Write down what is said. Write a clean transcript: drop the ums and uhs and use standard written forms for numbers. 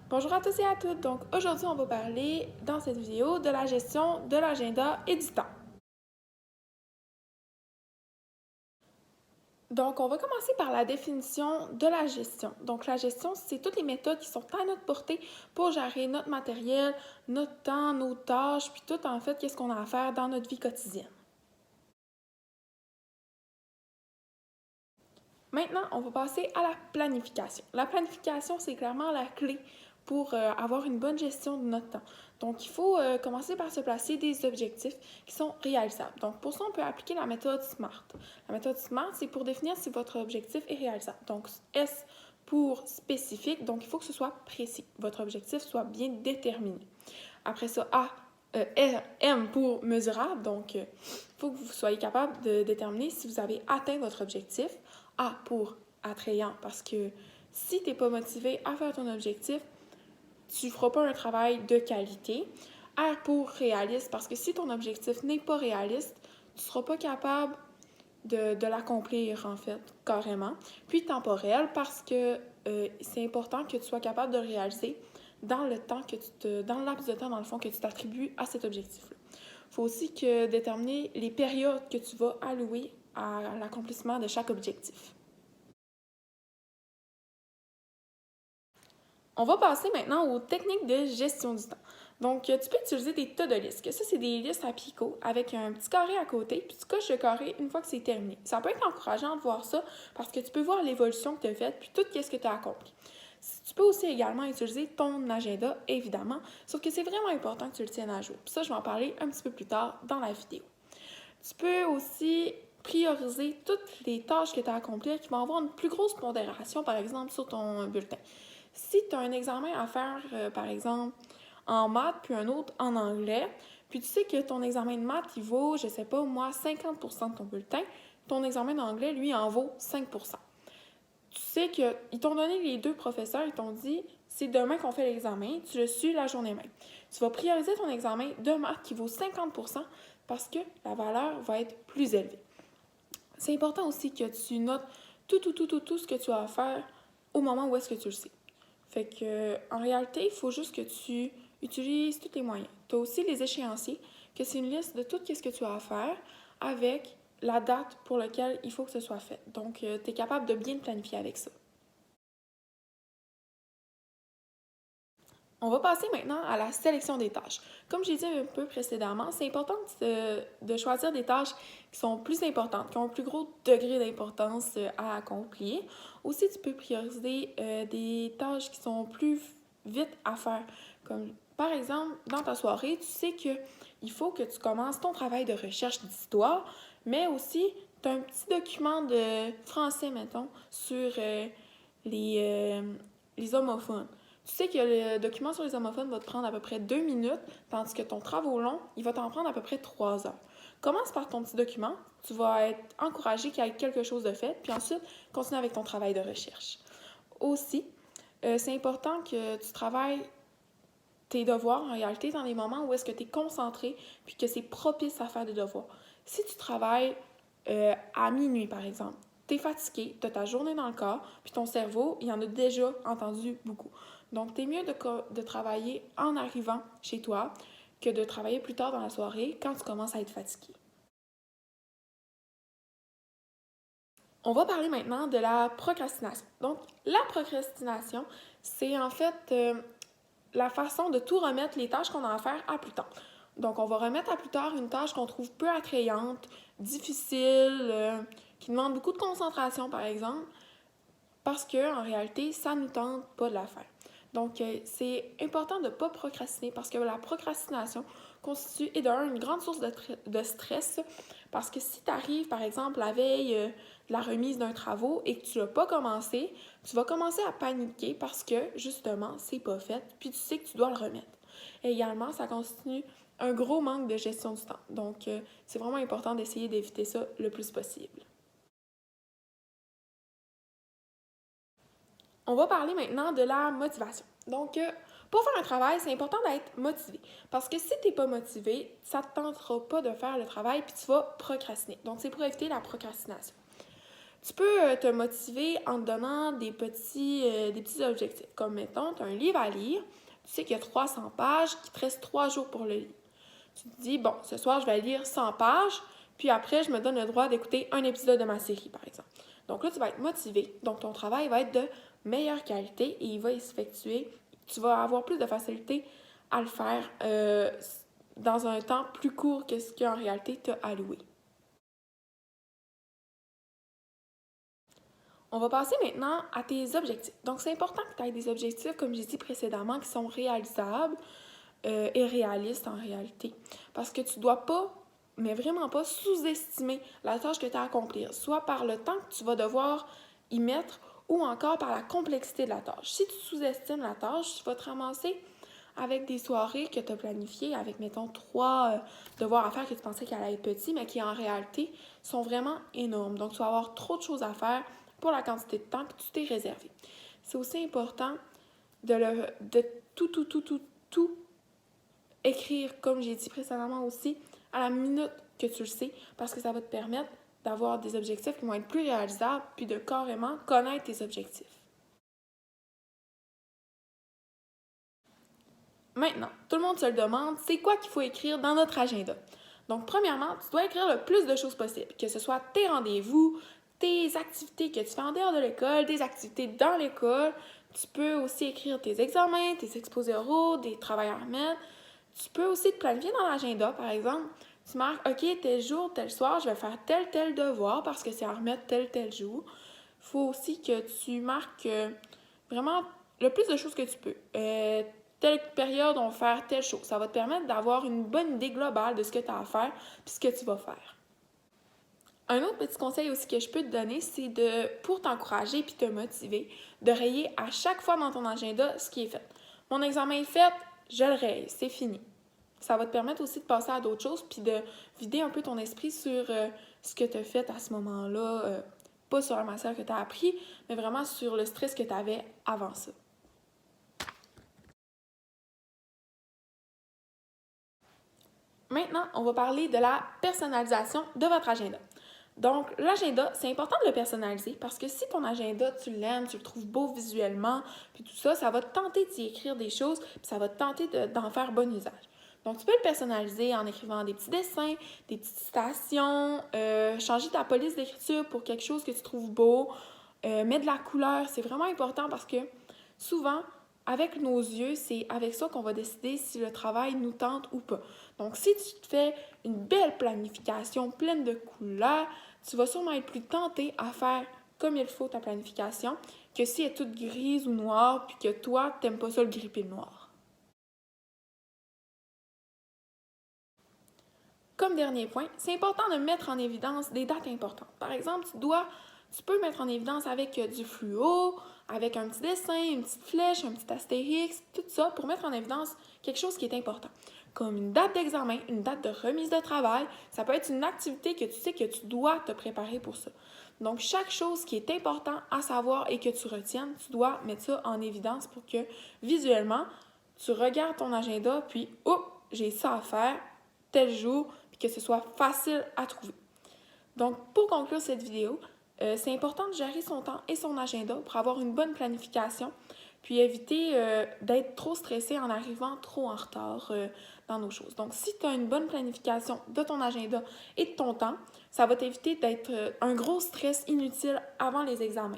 Bonjour à tous et à toutes. Donc aujourd'hui, on va parler dans cette vidéo de la gestion de l'agenda et du temps. Donc on va commencer par la définition de la gestion. Donc la gestion, c'est toutes les méthodes qui sont à notre portée pour gérer notre matériel, notre temps, nos tâches, puis tout en fait, qu'est-ce qu'on a à faire dans notre vie quotidienne. Maintenant, on va passer à la planification. La planification, c'est clairement la clé pour avoir une bonne gestion de notre temps. Donc, il faut commencer par se placer des objectifs qui sont réalisables. Donc, pour ça, on peut appliquer la méthode SMART. La méthode SMART, c'est pour définir si votre objectif est réalisable. Donc, S pour spécifique, donc il faut que ce soit précis. Votre objectif soit bien déterminé. Après ça, M pour mesurable, donc il faut que vous soyez capable de déterminer si vous avez atteint votre objectif. A pour attrayant, parce que si tu n'es pas motivé à faire ton objectif, tu ne feras pas un travail de qualité. R pour réaliste, parce que si ton objectif n'est pas réaliste, tu ne seras pas capable de l'accomplir, en fait, carrément. Puis temporel, parce que c'est important que tu sois capable de le réaliser dans le temps dans le laps de temps, dans le fond, que tu t'attribues à cet objectif-là. Il faut aussi déterminer les périodes que tu vas allouer à l'accomplissement de chaque objectif. On va passer maintenant aux techniques de gestion du temps. Donc, tu peux utiliser des tas de listes. Que ça, c'est des listes à picot avec un petit carré à côté, puis tu coches le carré une fois que c'est terminé. Ça peut être encourageant de voir ça parce que tu peux voir l'évolution que tu as faite, puis tout ce que tu as accompli. Tu peux aussi également utiliser ton agenda, évidemment, sauf que c'est vraiment important que tu le tiennes à jour. Puis ça, je vais en parler un petit peu plus tard dans la vidéo. Tu peux aussi prioriser toutes les tâches que tu as accomplies qui vont avoir une plus grosse pondération, par exemple, sur ton bulletin. Si tu as un examen à faire, par exemple, en maths, puis un autre en anglais, puis tu sais que ton examen de maths, il vaut, je sais pas, moi, 50% de ton bulletin, ton examen d'anglais, lui, en vaut 5%. Tu sais qu'ils t'ont donné les deux professeurs, ils t'ont dit, c'est demain qu'on fait l'examen, tu le suis la journée même. Tu vas prioriser ton examen de maths qui vaut 50% parce que la valeur va être plus élevée. C'est important aussi que tu notes tout ce que tu as à faire au moment où est-ce que tu le sais. Fait que, en réalité, il faut juste que tu utilises tous les moyens. Tu as aussi les échéanciers, que c'est une liste de tout ce que tu as à faire avec la date pour laquelle il faut que ce soit fait. Donc, tu es capable de bien te planifier avec ça. On va passer maintenant à la sélection des tâches. Comme j'ai dit un peu précédemment, c'est important de choisir des tâches qui sont plus importantes, qui ont un plus gros degré d'importance à accomplir. Aussi, tu peux prioriser des tâches qui sont plus vite à faire. Comme par exemple, dans ta soirée, tu sais qu'il faut que tu commences ton travail de recherche d'histoire, mais aussi tu as un petit document de français, mettons, sur les homophones. Tu sais que le document sur les homophones va te prendre à peu près 2 minutes, tandis que ton travail long, il va t'en prendre à peu près 3 heures. Commence par ton petit document, tu vas être encouragé qu'il y ait quelque chose de fait, puis ensuite, continue avec ton travail de recherche. Aussi, c'est important que tu travailles tes devoirs en réalité dans les moments où est-ce que tu es concentré, puis que c'est propice à faire des devoirs. Si tu travailles à minuit, par exemple, tu es fatigué, tu as ta journée dans le corps, puis ton cerveau, il en a déjà entendu beaucoup. Donc, c'est mieux de travailler en arrivant chez toi que de travailler plus tard dans la soirée quand tu commences à être fatigué. On va parler maintenant de la procrastination. Donc, la procrastination, c'est en fait la façon de tout remettre les tâches qu'on a à faire à plus tard. Donc, on va remettre à plus tard une tâche qu'on trouve peu attrayante, difficile, qui demande beaucoup de concentration, par exemple, parce qu'en réalité, ça ne nous tente pas de la faire. Donc, c'est important de ne pas procrastiner parce que la procrastination constitue, et d'un, une grande source de stress parce que si tu arrives, par exemple, la veille de la remise d'un travaux et que tu l'as pas commencé, tu vas commencer à paniquer parce que, justement, c'est pas fait, puis tu sais que tu dois le remettre. Et également, ça constitue un gros manque de gestion du temps. Donc, c'est vraiment important d'essayer d'éviter ça le plus possible. On va parler maintenant de la motivation. Donc, pour faire un travail, c'est important d'être motivé. Parce que si tu n'es pas motivé, ça ne te tentera pas de faire le travail puis tu vas procrastiner. Donc, c'est pour éviter la procrastination. Tu peux te motiver en te donnant des petits objectifs. Comme, mettons, tu as un livre à lire, tu sais qu'il y a 300 pages, qu'il te reste 3 jours pour le lire. Tu te dis, bon, ce soir, je vais lire 100 pages, puis après, je me donne le droit d'écouter un épisode de ma série, par exemple. Donc là, tu vas être motivé, donc ton travail va être de meilleure qualité et il va s'effectuer. Tu vas avoir plus de facilité à le faire dans un temps plus court que ce qu'en réalité tu as alloué. On va passer maintenant à tes objectifs. Donc, c'est important que tu aies des objectifs, comme j'ai dit précédemment, qui sont réalisables et réalistes en réalité. Parce que tu ne dois pas, mais vraiment pas, sous-estimer la tâche que tu as à accomplir, soit par le temps que tu vas devoir y mettre ou encore par la complexité de la tâche. Si tu sous-estimes la tâche, tu vas te ramasser avec des soirées que tu as planifiées avec, mettons, 3 devoirs à faire que tu pensais qu'elles allaient être petits, mais qui en réalité sont vraiment énormes. Donc, tu vas avoir trop de choses à faire pour la quantité de temps que tu t'es réservé. C'est aussi important de tout écrire, comme j'ai dit précédemment aussi, à la minute que tu le sais, parce que ça va te permettre d'avoir des objectifs qui vont être plus réalisables, puis de carrément connaître tes objectifs. Maintenant, tout le monde se le demande, c'est quoi qu'il faut écrire dans notre agenda? Donc, premièrement, tu dois écrire le plus de choses possible, que ce soit tes rendez-vous, tes activités que tu fais en dehors de l'école, tes activités dans l'école. Tu peux aussi écrire tes examens, tes exposés oraux, des travaux à remettre. Tu peux aussi te planifier dans l'agenda, par exemple. Tu marques, OK, tel jour, tel soir, je vais faire tel devoir parce que c'est à remettre tel jour. Il faut aussi que tu marques vraiment le plus de choses que tu peux. Telle période, on va faire telle chose. Ça va te permettre d'avoir une bonne idée globale de ce que tu as à faire puis ce que tu vas faire. Un autre petit conseil aussi que je peux te donner, c'est pour t'encourager puis te motiver, de rayer à chaque fois dans ton agenda ce qui est fait. Mon examen est fait, je le raye, c'est fini. Ça va te permettre aussi de passer à d'autres choses puis de vider un peu ton esprit sur ce que tu as fait à ce moment-là. Pas sur la matière que tu as appris, mais vraiment sur le stress que tu avais avant ça. Maintenant, on va parler de la personnalisation de votre agenda. Donc, l'agenda, c'est important de le personnaliser parce que si ton agenda, tu l'aimes, tu le trouves beau visuellement, puis tout ça, ça va te tenter d'y écrire des choses, puis ça va te tenter d'en faire bon usage. Donc, tu peux le personnaliser en écrivant des petits dessins, des petites citations, changer ta police d'écriture pour quelque chose que tu trouves beau, mettre de la couleur. C'est vraiment important parce que souvent, avec nos yeux, c'est avec ça qu'on va décider si le travail nous tente ou pas. Donc, si tu te fais une belle planification pleine de couleurs, tu vas sûrement être plus tenté à faire comme il faut ta planification que si elle est toute grise ou noire puis que toi, t'aimes pas ça le gris et le noir. Comme dernier point, c'est important de mettre en évidence des dates importantes. Par exemple, tu peux mettre en évidence avec du fluo, avec un petit dessin, une petite flèche, un petit astérix, tout ça pour mettre en évidence quelque chose qui est important. Comme une date d'examen, une date de remise de travail, ça peut être une activité que tu sais que tu dois te préparer pour ça. Donc, chaque chose qui est important à savoir et que tu retiennes, tu dois mettre ça en évidence pour que visuellement, tu regardes ton agenda, puis, oh, j'ai ça à faire tel jour, puis que ce soit facile à trouver. Donc, pour conclure cette vidéo, c'est important de gérer son temps et son agenda pour avoir une bonne planification, puis éviter d'être trop stressé en arrivant trop en retard dans nos choses. Donc, si tu as une bonne planification de ton agenda et de ton temps, ça va t'éviter d'être un gros stress inutile avant les examens.